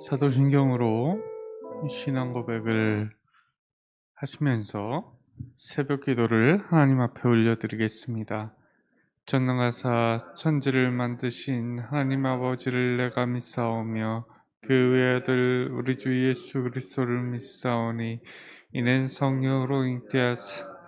사도신경으로 신앙 고백을 하시면서 새벽 기도를 하나님 앞에 올려드리겠습니다. 전능하사 천지를 만드신 하나님 아버지를 내가 믿사오며 그 외아들 우리 주 예수 그리스도를 믿사오니 이는 성령으로 잉태하사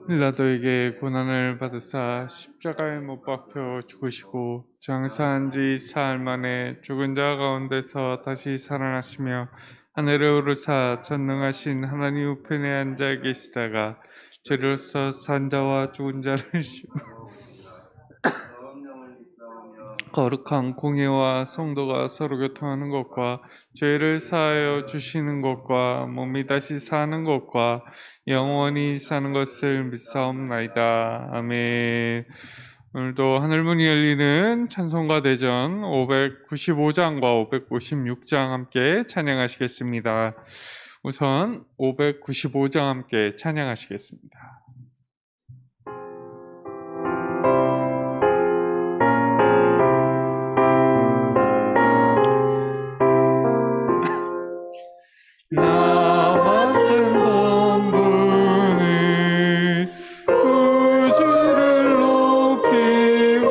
빌라도에게 고난을 받으사 십자가에 못 박혀 죽으시고 장사한 지 사흘 만에 죽은 자 가운데서 다시 살아나시며 하늘에 오르사 전능하신 하나님 우편에 앉아 계시다가 죄로서 산 자와 죽은 자를 거룩한 공예와 성도가 서로 교통하는 것과 죄를 사하여 주시는 것과 몸이 다시 사는 것과 영원히 사는 것을 믿사옵나이다. 아멘. 오늘도 하늘문이 열리는 찬송가 대전 595장과 596장 함께 찬양하시겠습니다. 우선 595장 함께 찬양하시겠습니다. 나 맡은 본분은 구주를 높이고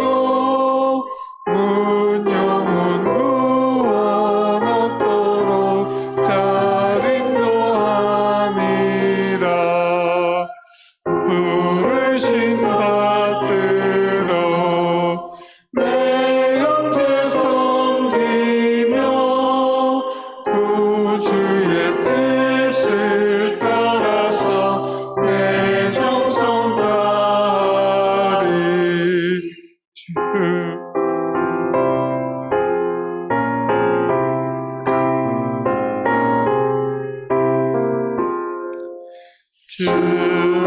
문영원 구원 얻도록 잘 인도함이라. 부르신 받들어 내 형제 섬기며 구주의 뜻을 따라서 내 정성 다하리. 주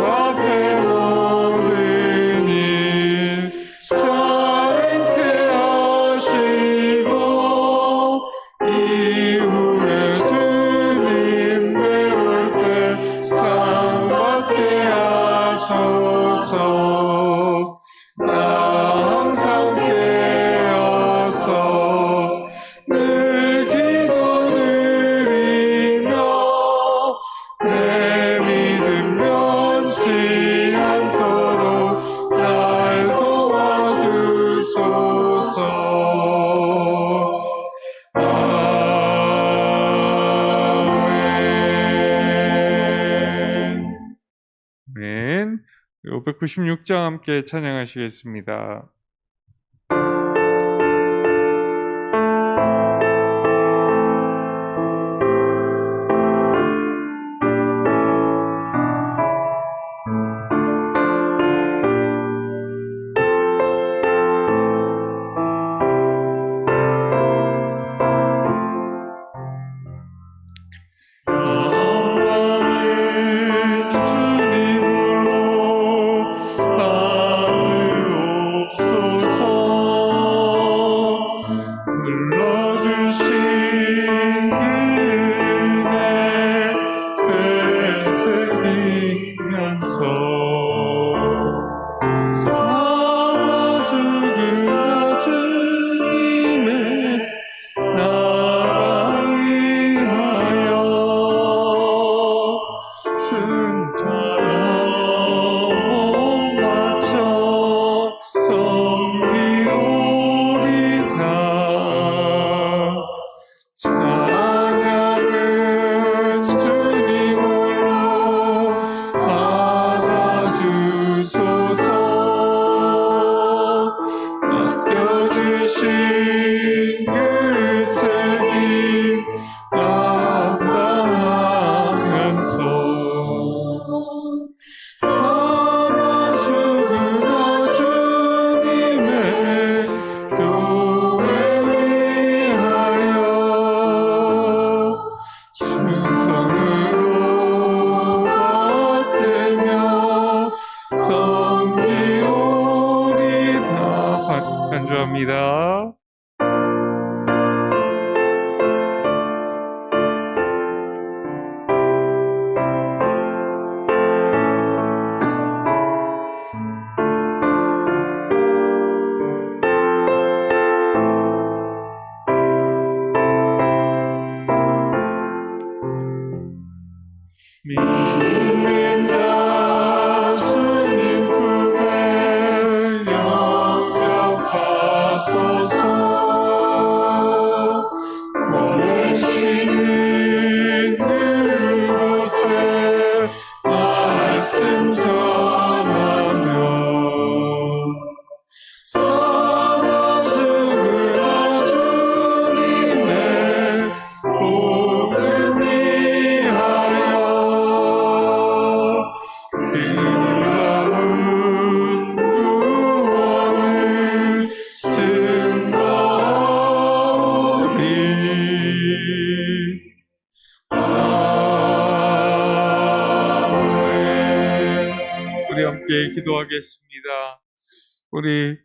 앞에 모든 일 자유케 하시고 이후에 주님 배울 때 상 받게 하소서. 나 항상 깨어서 늘 기도 드리며 내 믿음 변치 않도록 날 도와주소서. 아멘. 596장 함께 찬양하시겠습니다. 간주합니다. 함께 기도하겠습니다. 우리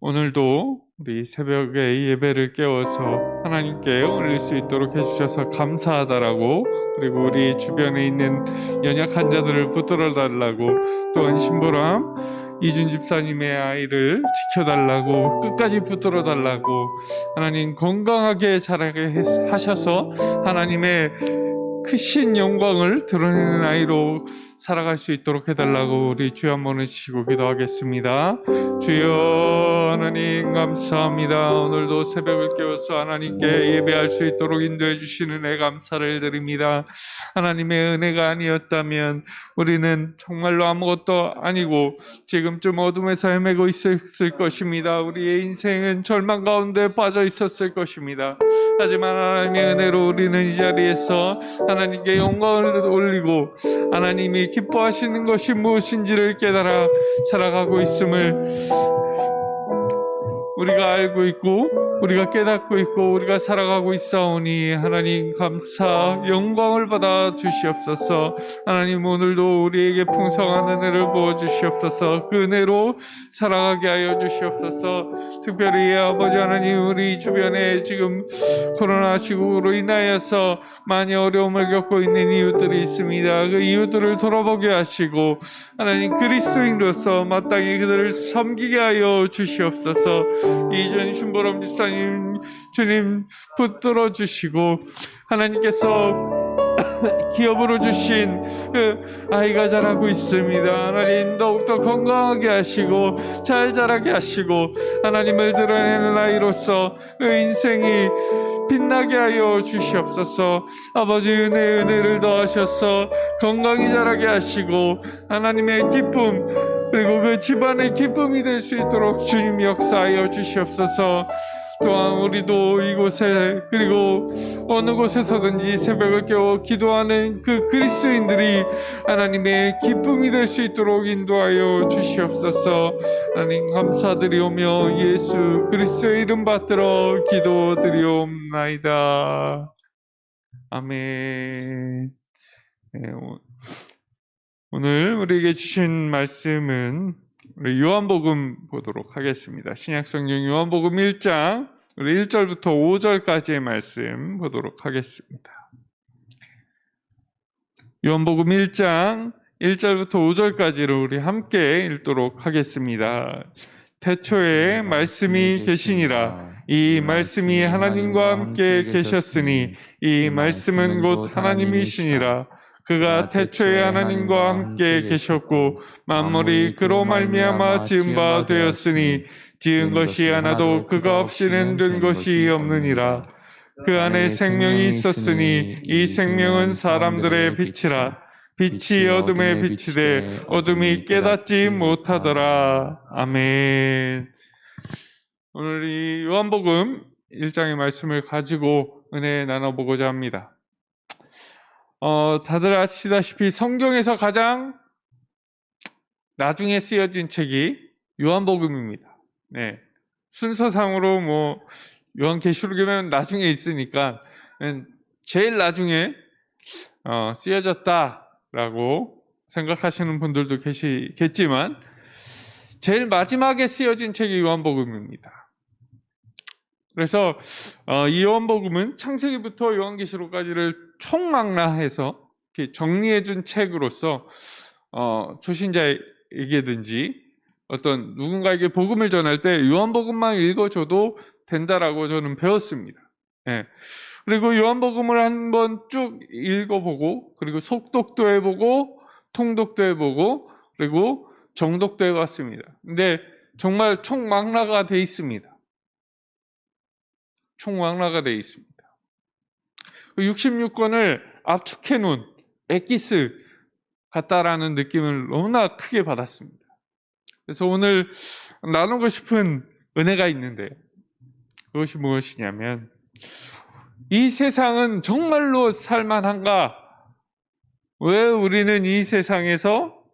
오늘도 우리 새벽에 예배를 깨워서 하나님께 올릴 수 있도록 해주셔서 감사하다라고, 그리고 우리 주변에 있는 연약한 자들을 붙들어 달라고, 또한 신보람 이준 집사님의 아이를 지켜달라고, 끝까지 붙들어 달라고, 하나님 건강하게 자라게 하셔서 하나님의 크신 영광을 드러내는 아이로 살아갈 수 있도록 해달라고 우리 주여 한번 외치고 기도하겠습니다. 주여 하나님 감사합니다. 오늘도 새벽을 깨워서 하나님께 예배할 수 있도록 인도해 주시는 은혜 감사를 드립니다. 하나님의 은혜가 아니었다면 우리는 정말로 아무것도 아니고 지금쯤 어둠에서 헤매고 있었을 것입니다. 우리의 인생은 절망 가운데 빠져 있었을 것입니다. 하지만 하나님의 은혜로 우리는 이 자리에서 하나님께 영광을 올리고 하나님이 기뻐하시는 것이 무엇인지를 깨달아 살아가고 있음을 우리가 알고 있고 우리가 깨닫고 있고 우리가 살아가고 있사오니 하나님 감사 영광을 받아 주시옵소서. 하나님 오늘도 우리에게 풍성한 은혜를 부어 주시옵소서. 그 은혜로 살아가게 하여 주시옵소서. 특별히 아버지 하나님, 우리 주변에 지금 코로나 시국으로 인하여서 많이 어려움을 겪고 있는 이웃들이 있습니다. 그 이웃들을 돌아보게 하시고 하나님 그리스도인으로서 마땅히 그들을 섬기게 하여 주시옵소서. 이전 신보람 집사님 주님 붙들어 주시고 하나님께서 기업으로 주신 그 아이가 자라고 있습니다. 하나님 더욱더 건강하게 하시고 잘 자라게 하시고 하나님을 드러내는 아이로서 그 인생이 빛나게 하여 주시옵소서. 아버지 은혜를 더하셔서 건강히 자라게 하시고 하나님의 기쁨 그리고 그 집안의 기쁨이 될 수 있도록 주님 역사하여 주시옵소서. 또한 우리도 이곳에 그리고 어느 곳에서든지 새벽을 깨워 기도하는 그 그리스도인들이 하나님의 기쁨이 될 수 있도록 인도하여 주시옵소서. 하나님 감사드리오며 예수 그리스도의 이름 받들어 기도드리옵나이다. 아멘. 네, 오늘 우리에게 주신 말씀은 우리 요한복음 보도록 하겠습니다. 신약성경 요한복음 1장 우리 1절부터 5절까지의 말씀 보도록 하겠습니다. 요한복음 1장 1절부터 5절까지를 우리 함께 읽도록 하겠습니다. 태초에 말씀이 계시니라. 이 말씀이 하나님과 함께 계셨으니 이 말씀은 곧 하나님이시니라. 그가 태초에 하나님과 함께 계셨고 만물이 그로 말미암아 지은 바 되었으니 지은 것이 하나도 그가 없이는 된 것이 없느니라. 그 안에 생명이 있었으니 이 생명은 사람들의 빛이라. 빛이 어둠에 비치되 어둠이 깨닫지 못하더라. 아멘. 오늘 이 요한복음 1장의 말씀을 가지고 은혜 나눠보고자 합니다. 다들 아시다시피 성경에서 가장 나중에 쓰여진 책이 요한복음입니다. 네. 순서상으로 요한계시록이면 나중에 있으니까 제일 나중에 쓰여졌다라고 생각하시는 분들도 계시겠지만 제일 마지막에 쓰여진 책이 요한복음입니다. 그래서 이 요한복음은 창세기부터 요한계시록까지를 총망라해서 정리해준 책으로서 초신자에게든지 어떤 누군가에게 복음을 전할 때 요한복음만 읽어줘도 된다라고 저는 배웠습니다. 예. 그리고 요한복음을 한번 쭉 읽어보고 그리고 속독도 해보고 통독도 해보고 그리고 정독도 해봤습니다. 근데 정말 총망라가 돼 있습니다. 총망라가 되어 있습니다. 66권을 압축해 놓은 엑기스 같다라는 느낌을 너무나 크게 받았습니다. 그래서 오늘 나누고 싶은 은혜가 있는데 그것이 무엇이냐면 이 세상은 정말로 살만한가? 왜 우리는 이 세상에서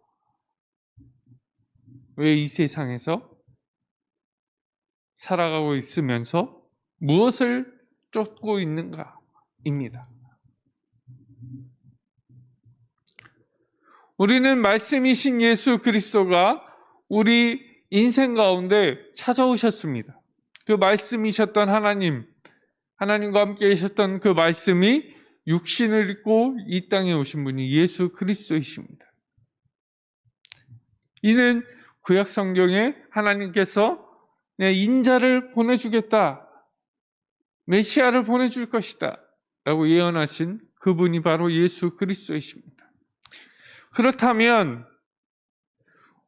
살아가고 있으면서 무엇을 쫓고 있는가입니다. 우리는 말씀이신 예수 그리스도가 우리 인생 가운데 찾아오셨습니다. 그 말씀이셨던 하나님과 함께 계셨던 그 말씀이 육신을 입고 이 땅에 오신 분이 예수 그리스도이십니다. 이는 구약 성경에 하나님께서 내 인자를 보내주겠다, 메시아를 보내줄 것이다 라고 예언하신 그분이 바로 예수 그리스도이십니다. 그렇다면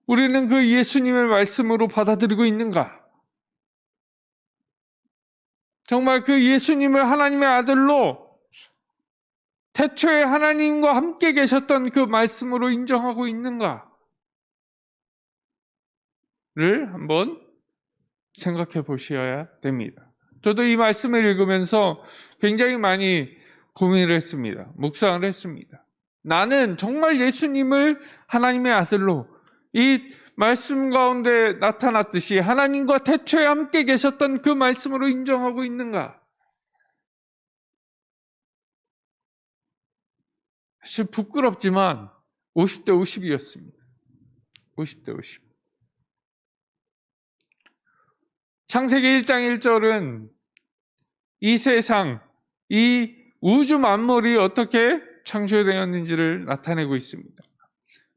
우리는 그 예수님을 말씀으로 받아들이고 있는가? 정말 그 예수님을 하나님의 아들로 태초에 하나님과 함께 계셨던 그 말씀으로 인정하고 있는가? 를 한번 생각해 보셔야 됩니다. 저도 이 말씀을 읽으면서 굉장히 많이 고민을 했습니다. 묵상을 했습니다. 나는 정말 예수님을 하나님의 아들로 이 말씀 가운데 나타났듯이 하나님과 태초에 함께 계셨던 그 말씀으로 인정하고 있는가? 사실 부끄럽지만 50대 50이었습니다. 50대 50. 창세기 1장 1절은 이 세상, 이 우주 만물이 어떻게 창조되었는지를 나타내고 있습니다.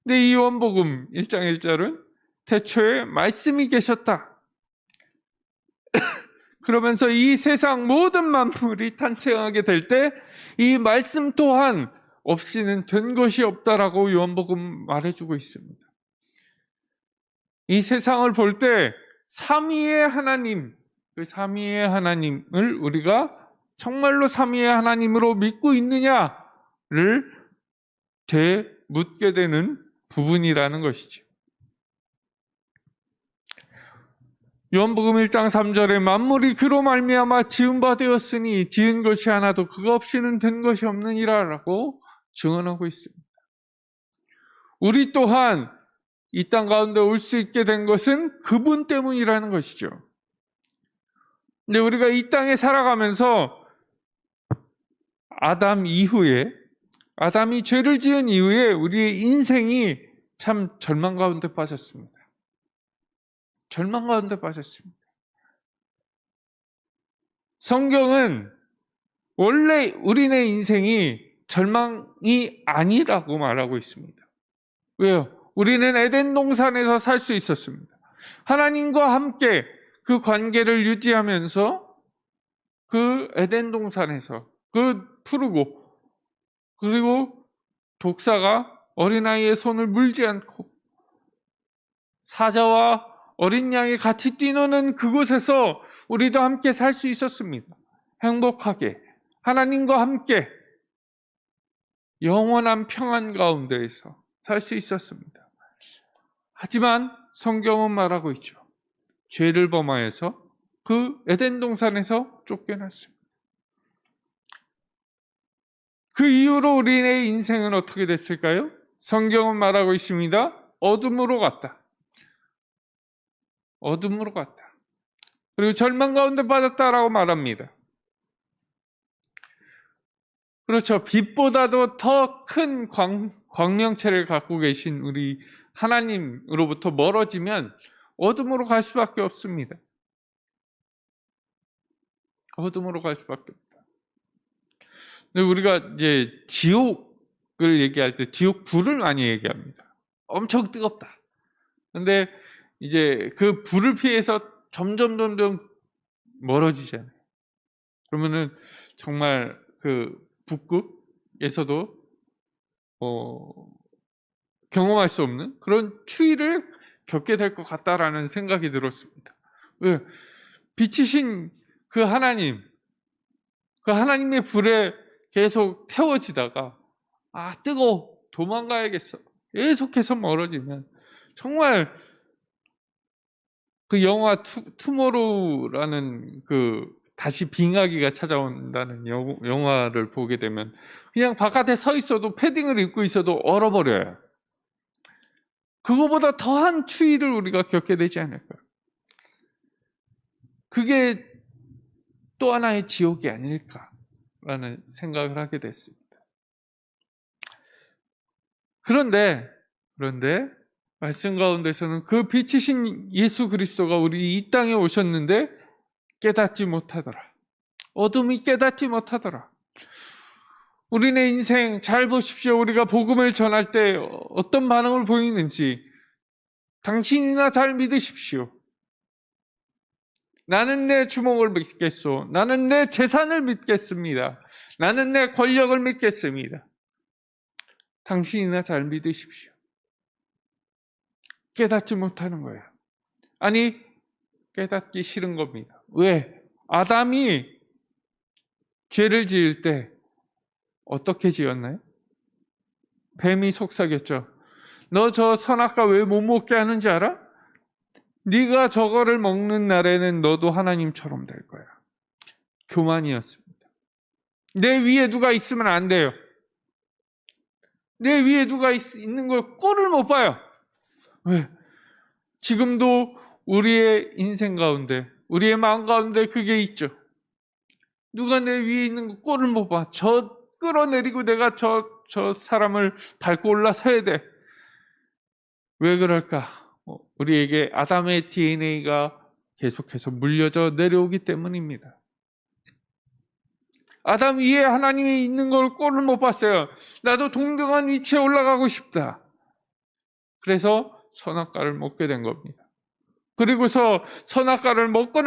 근데 이 요한복음 1장 1절은 태초에 말씀이 계셨다. 그러면서 이 세상 모든 만물이 탄생하게 될 때 이 말씀 또한 없이는 된 것이 없다라고 요한복음 말해주고 있습니다. 이 세상을 볼 때 삼위의 하나님, 그 삼위의 하나님을 우리가 정말로 삼위의 하나님으로 믿고 있느냐를 되묻게 되는 부분이라는 것이죠. 요한복음 1장 3절에 만물이 그로 말미암아 지은 바 되었으니 지은 것이 하나도 그거 없이는 된 것이 없느니라 라고 증언하고 있습니다. 우리 또한 이 땅 가운데 올 수 있게 된 것은 그분 때문이라는 것이죠. 근데 우리가 이 땅에 살아가면서 아담이 죄를 지은 이후에 우리의 인생이 참 절망 가운데 빠졌습니다. 절망 가운데 빠졌습니다. 성경은 원래 우리네 인생이 절망이 아니라고 말하고 있습니다. 왜요? 우리는 에덴 동산에서 살 수 있었습니다. 하나님과 함께 그 관계를 유지하면서 그 에덴 동산에서 그 푸르고 그리고 독사가 어린아이의 손을 물지 않고 사자와 어린 양이 같이 뛰노는 그곳에서 우리도 함께 살 수 있었습니다. 행복하게 하나님과 함께 영원한 평안 가운데에서 살 수 있었습니다. 하지만 성경은 말하고 있죠. 죄를 범하여서 그 에덴 동산에서 쫓겨났습니다. 그 이후로 우리의 인생은 어떻게 됐을까요? 성경은 말하고 있습니다. 어둠으로 갔다. 어둠으로 갔다. 그리고 절망 가운데 빠졌다라고 말합니다. 그렇죠. 빛보다도 더 큰 광명체를 갖고 계신 우리 하나님으로부터 멀어지면 어둠으로 갈 수밖에 없습니다. 어둠으로 갈 수밖에 없다. 근데 우리가 이제 지옥을 얘기할 때 지옥 불을 많이 얘기합니다. 엄청 뜨겁다. 근데 이제 그 불을 피해서 점점 멀어지잖아요. 그러면은 정말 그 북극에서도 경험할 수 없는 그런 추위를 겪게 될 것 같다라는 생각이 들었습니다. 왜? 빛이신 그 하나님의 불에 계속 태워지다가 뜨거워 도망가야겠어 계속해서 멀어지면 정말 그 영화 투모로우라는 그 다시 빙하기가 찾아온다는 영화를 보게 되면 그냥 바깥에 서 있어도 패딩을 입고 있어도 얼어버려요. 그거보다 더한 추위를 우리가 겪게 되지 않을까요? 그게 또 하나의 지옥이 아닐까라는 생각을 하게 됐습니다. 그런데 그런데 말씀 가운데서는 그 빛이신 예수 그리스도가 우리 이 땅에 오셨는데 깨닫지 못하더라. 어둠이 깨닫지 못하더라. 우리네 인생 잘 보십시오. 우리가 복음을 전할 때 어떤 반응을 보이는지 당신이나 잘 믿으십시오. 나는 내 주먹을 믿겠소. 나는 내 재산을 믿겠습니다. 나는 내 권력을 믿겠습니다. 당신이나 잘 믿으십시오. 깨닫지 못하는 거예요. 아니, 깨닫기 싫은 겁니다. 왜? 아담이 죄를 지을 때 어떻게 지었나요? 뱀이 속삭였죠. 너 저 선악과 왜 못 먹게 하는지 알아? 네가 저거를 먹는 날에는 너도 하나님처럼 될 거야. 교만이었습니다. 내 위에 누가 있으면 안 돼요. 내 위에 누가 있는 걸 꼴을 못 봐요. 왜? 지금도 우리의 인생 가운데, 우리의 마음 가운데 그게 있죠. 누가 내 위에 있는 거 꼴을 못 봐. 저 끌어내리고 내가 저 사람을 밟고 올라서야 돼. 왜 그럴까? 우리에게 아담의 DNA가 계속해서 물려져 내려오기 때문입니다. 아담 위에 하나님이 있는 걸 꼴을 못 봤어요. 나도 동등한 위치에 올라가고 싶다. 그래서 선악과를 먹게 된 겁니다. 그리고서 선악과를 먹고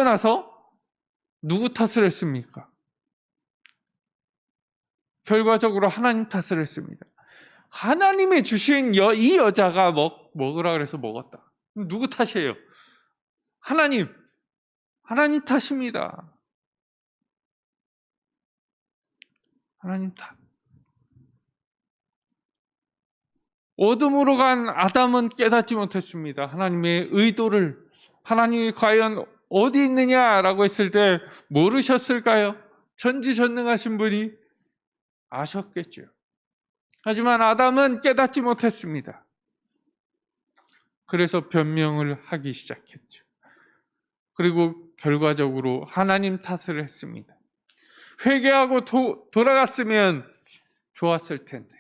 나서 누구 탓을 했습니까? 결과적으로 하나님 탓을 했습니다. 하나님의 주신 이 여자가 먹으라 그래서 먹었다. 누구 탓이에요? 하나님 탓입니다. 하나님 탓. 어둠으로 간 아담은 깨닫지 못했습니다. 하나님의 의도를. 하나님이 과연 어디 있느냐라고 했을 때 모르셨을까요? 전지전능하신 분이 아셨겠죠. 하지만 아담은 깨닫지 못했습니다. 그래서 변명을 하기 시작했죠. 그리고 결과적으로 하나님 탓을 했습니다. 회개하고 돌아갔으면 좋았을 텐데.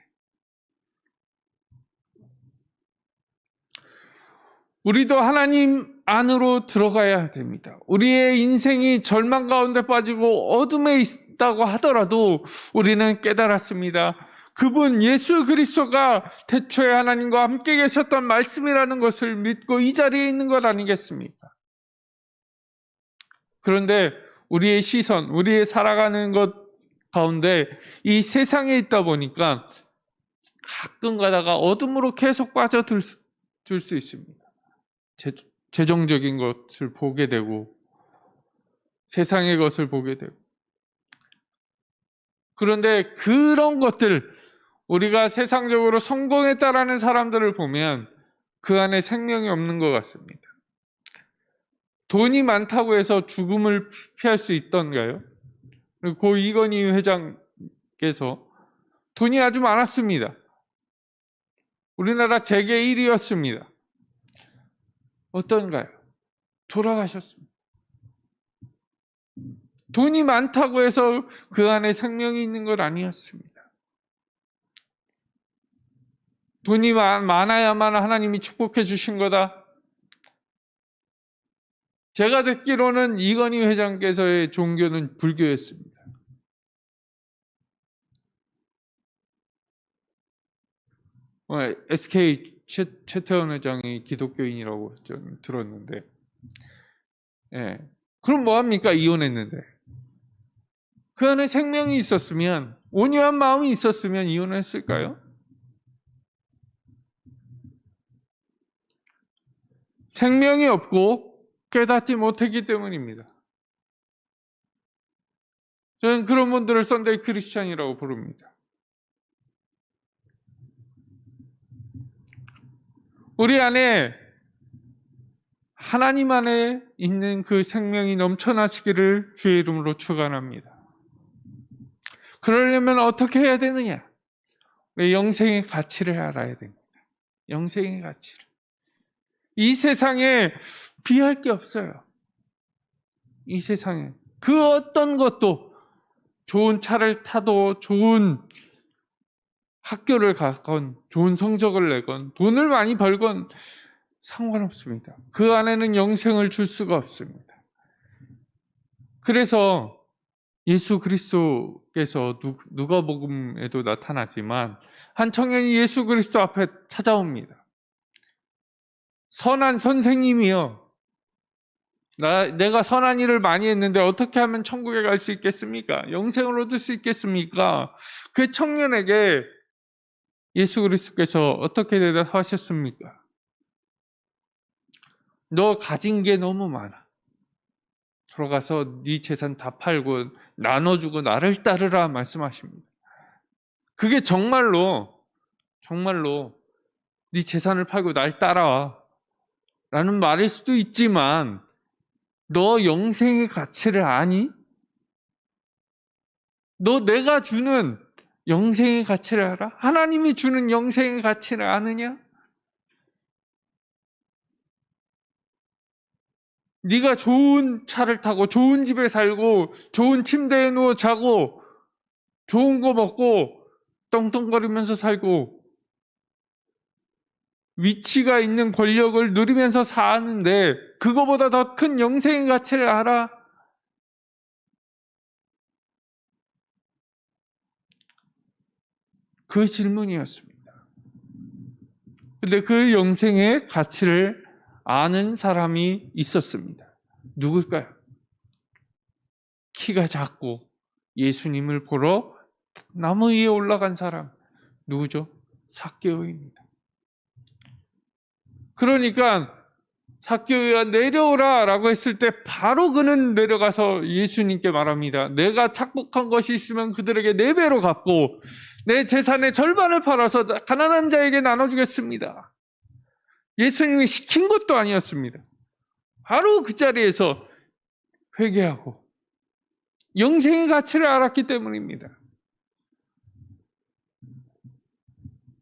우리도 하나님 안으로 들어가야 됩니다. 우리의 인생이 절망 가운데 빠지고 어둠에 있다고 하더라도 우리는 깨달았습니다. 그분 예수 그리스도가 태초에 하나님과 함께 계셨던 말씀이라는 것을 믿고 이 자리에 있는 것 아니겠습니까? 그런데 우리의 시선, 우리의 살아가는 것 가운데 이 세상에 있다 보니까 가끔 가다가 어둠으로 계속 빠져들 수 있습니다. 재정적인 것을 보게 되고 세상의 것을 보게 되고, 그런데 그런 것들, 우리가 세상적으로 성공했다라는 사람들을 보면 그 안에 생명이 없는 것 같습니다. 돈이 많다고 해서 죽음을 피할 수 있던가요? 고 이건희 회장께서 돈이 아주 많았습니다. 우리나라 재계 1위였습니다. 어떤가요? 돌아가셨습니다. 돈이 많다고 해서 그 안에 생명이 있는 것 아니었습니다. 돈이 많아야만 하나님이 축복해 주신 거다. 제가 듣기로는 이건희 회장께서의 종교는 불교였습니다. SK 최태원 회장이 기독교인이라고 좀 들었는데, 예. 그럼 뭐합니까? 이혼했는데. 그 안에 생명이 있었으면, 온유한 마음이 있었으면 이혼했을까요? 생명이 없고 깨닫지 못했기 때문입니다. 저는 그런 분들을 선데이 크리스찬이라고 부릅니다. 우리 안에 하나님 안에 있는 그 생명이 넘쳐나시기를 주의 이름으로 축원합니다. 그러려면 어떻게 해야 되느냐? 영생의 가치를 알아야 됩니다. 영생의 가치를. 이 세상에 비할 게 없어요. 이 세상에 그 어떤 것도, 좋은 차를 타도, 좋은 학교를 가건 좋은 성적을 내건 돈을 많이 벌건 상관없습니다. 그 안에는 영생을 줄 수가 없습니다. 그래서 예수 그리스도께서 누가복음에도 나타나지만 한 청년이 예수 그리스도 앞에 찾아옵니다. 선한 선생님이요, 내가 선한 일을 많이 했는데 어떻게 하면 천국에 갈 수 있겠습니까? 영생을 얻을 수 있겠습니까? 그 청년에게 예수 그리스도께서 어떻게 대답하셨습니까? 너 가진 게 너무 많아. 들어가서 네 재산 다 팔고 나눠주고 나를 따르라 말씀하십니다. 그게 정말로 네 재산을 팔고 날 따라와 라는 말일 수도 있지만, 너 영생의 가치를 아니? 너 내가 주는 영생의 가치를 알아? 하나님이 주는 영생의 가치를 아느냐? 네가 좋은 차를 타고 좋은 집에 살고 좋은 침대에 누워 자고 좋은 거 먹고 떵떵거리면서 살고 위치가 있는 권력을 누리면서 사는데 그거보다 더 큰 영생의 가치를 알아? 그 질문이었습니다. 근데 그 영생의 가치를 아는 사람이 있었습니다. 누굴까요? 키가 작고 예수님을 보러 나무 위에 올라간 사람, 누구죠? 삭개오입니다. 그러니까 삭개오야 내려오라 라고 했을 때 바로 그는 내려가서 예수님께 말합니다. 내가 착복한 것이 있으면 그들에게 4배로 갚고 내 재산의 절반을 팔아서 가난한 자에게 나눠주겠습니다. 예수님이 시킨 것도 아니었습니다. 바로 그 자리에서 회개하고 영생의 가치를 알았기 때문입니다.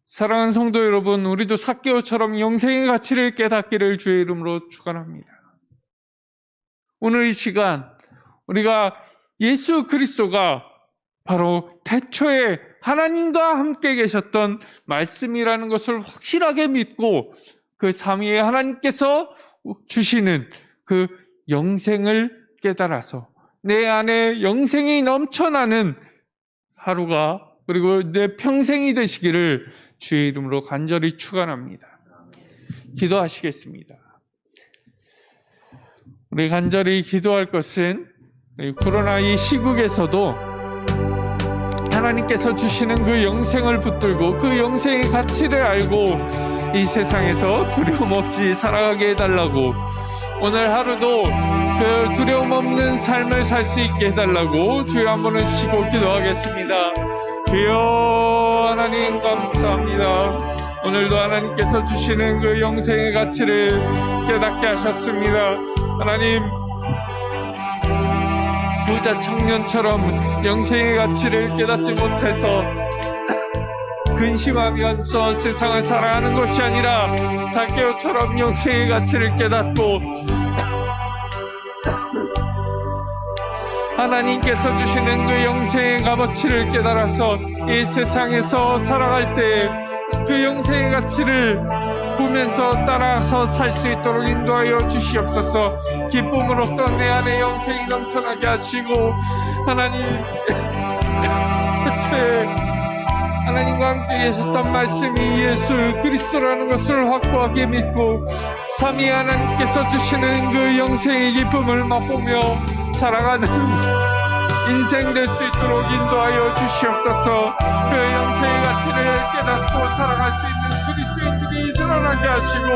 사랑하는 성도 여러분, 우리도 삭개오처럼 영생의 가치를 깨닫기를 주의 이름으로 축원합니다. 오늘 이 시간 우리가 예수 그리스도가 바로 태초에 하나님과 함께 계셨던 말씀이라는 것을 확실하게 믿고 그 삼위의 하나님께서 주시는 그 영생을 깨달아서 내 안에 영생이 넘쳐나는 하루가 그리고 내 평생이 되시기를 주의 이름으로 간절히 축원합니다. 기도하시겠습니다. 우리 간절히 기도할 것은 코로나 이 시국에서도 하나님께서 주시는 그 영생을 붙들고 그 영생의 가치를 알고 이 세상에서 두려움 없이 살아가게 해달라고, 오늘 하루도 그 두려움 없는 삶을 살 수 있게 해달라고 주여 한번 쉬고 기도하겠습니다. 주여 하나님 감사합니다. 오늘도 하나님께서 주시는 그 영생의 가치를 깨닫게 하셨습니다. 하나님, 부자 청년처럼 영생의 가치를 깨닫지 못해서 근심하면서 세상을 살아가는 것이 아니라 삭개오처럼 영생의 가치를 깨닫고 하나님께서 주시는 그 영생의 값어치를 깨달아서 이 세상에서 살아갈 때 그 영생의 가치를 보면서 따라서 살 수 있도록 인도하여 주시옵소서. 기쁨으로써 내 안에 영생이 넘쳐나게 하시고, 하나님 그때 하나님과 함께 계셨던 말씀이 예수 그리스도라는 것을 확고하게 믿고 삼위 하나님께서 주시는 그 영생의 기쁨을 맛보며 살아가는 인생 될 수 있도록 인도하여 주시옵소서. 그 영생의 가치를 깨닫고 살아갈 수 있는 그리스도인들이 늘어나게 하시고,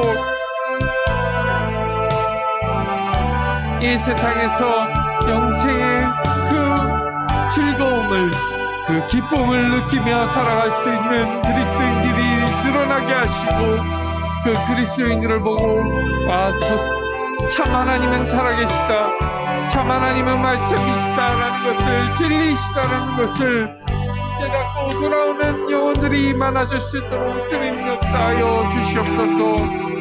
이 세상에서 영생의 그 즐거움을, 그 기쁨을 느끼며 살아갈 수 있는 그리스도인들이 늘어나게 하시고, 그 그리스도인들을 보고 저 참 하나님은 살아계시다, 참 하나님은 말씀이시다라는 것을, 진리이시다라는 것을 깨닫고 돌아오는 영혼들이 많아질 수 있도록 주님 역사하여 주시옵소서.